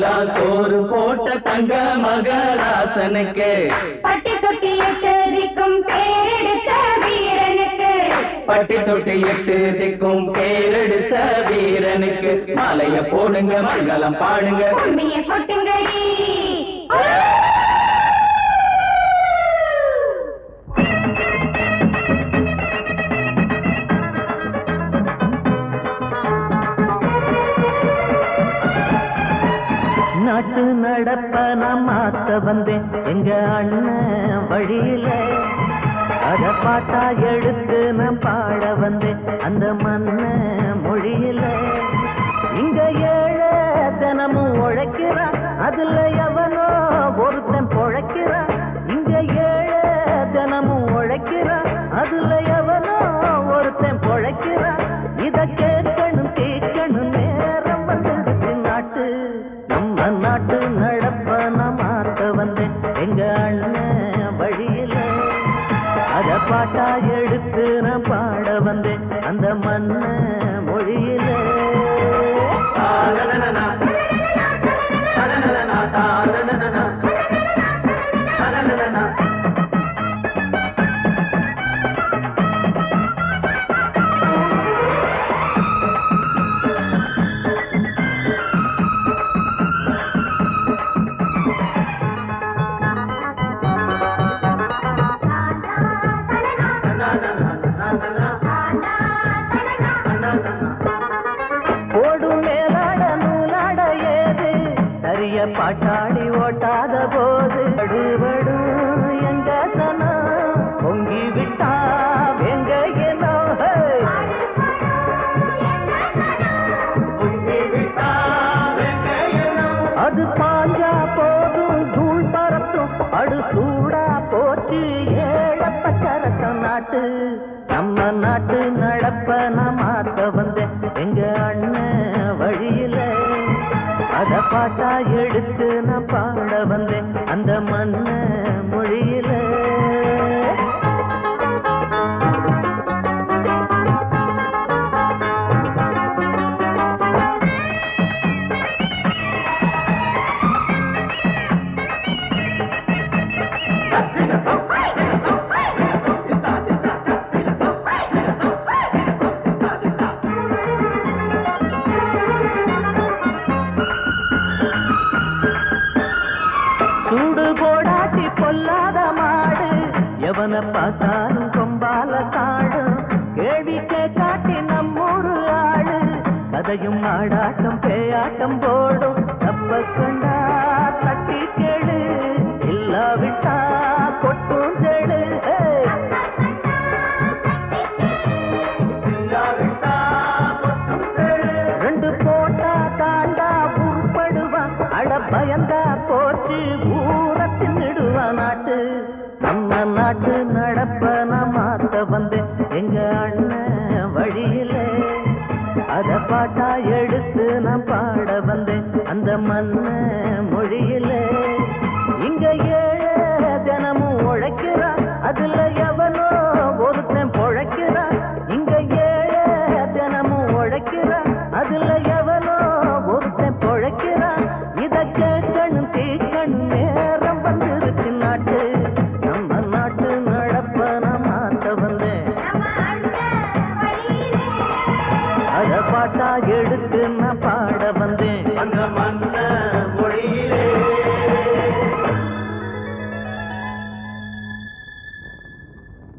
ஊருக்கெல்லாம் சோறு போட்ட தங்க மகராசனுக்கு பட்டி தொட்டி எட்டதிக்கும் பேரெடுத்த வீரனுக்கு பட்டி தொட்டி எட்டதிக்கும் பேரெடுத்த வீரனுக்கு மாலைய போடுங்க மங்களம் பாடுங்க உண்மைய கொட்டுங்கடி நாட்டு நடப்ப நான் மாத்த வந்தேன் எங்க அண்ணன் வழியில அத பாட்டா எடுத்து நான் பாட வந்தேன் அந்த மண்ண மொழியில இங்க ஏழை தினமும் உழைக்கிறான் அதுல எவனோ ஒருத்தன் பொழைக்கிறான் இங்க ஏழை தினமும் உழைக்கிறான் அதுல எவனோ ஒருத்தன் பொழைக்கிறான் இத கேட்கணும் கேட்கணும் நேரம் வந்துடுச்சு நாட்டு நம்ம நாட்டு நடப்ப நான் மாத்த வந்தேன் எங்க அண்ணன் வழியில அத பாட்டா எடுத்து நான் பாட வந்தேன் அந்த மண்ண மொழியில பாட்டாளி ஓட்டாத போது அடுபடும் எங்க சனம் பொங்கி விட்டா எங்க ஏனோ அது பாஞ்சா போதும் தூள் பறத்தும் அடு சூடா போச்சு ஏழப்பச்சரசம் நாட்டு நம்ம நாட்டு நடப்ப நான் மாத்த வந்தேன் எங்க அண்ணன் வழியில அத பாட்டா எடுத்து நான் பாட வந்தேன் அந்த மண்ண மொழியில எவனை பார்த்தாலும் கொம்பால காடும் கேள்விக்கே காட்டி நம்மூரு ஆளு கதையும் ஆடாட்டம் பேயாட்டம் போடும் தப்ப கண்டா தட்டி கேளு இல்லாவிட்டா கொட்டும் தேடு ரெண்டு போட்டா தாண்டா உருப்படுவான் அட பயந்தா போச்சு ஊரை தின்னுடுவான் நாட்டு நம்ம நாட்டு நடப்ப நான் மாத்த வந்தேன் எங்க அண்ணன் வழியில அத பாட்டா எடுத்து நான் பாட வந்தேன் அந்த மண்ண மொழியில இங்க ஏழை தினமும் உழைக்கிறான் அதுல எவனோ ஒருத்தன் பொழைக்கிறான் இங்க ஏழை தினமும் உழைக்கிறான் அதுல எவனோ ஒருத்தன் பொழைக்கிறான் இத கேட்கணும் தீக்கணும் நேரம் வந்துருச்சு நாட்டு பாட்டா எடுத்து நான் பாட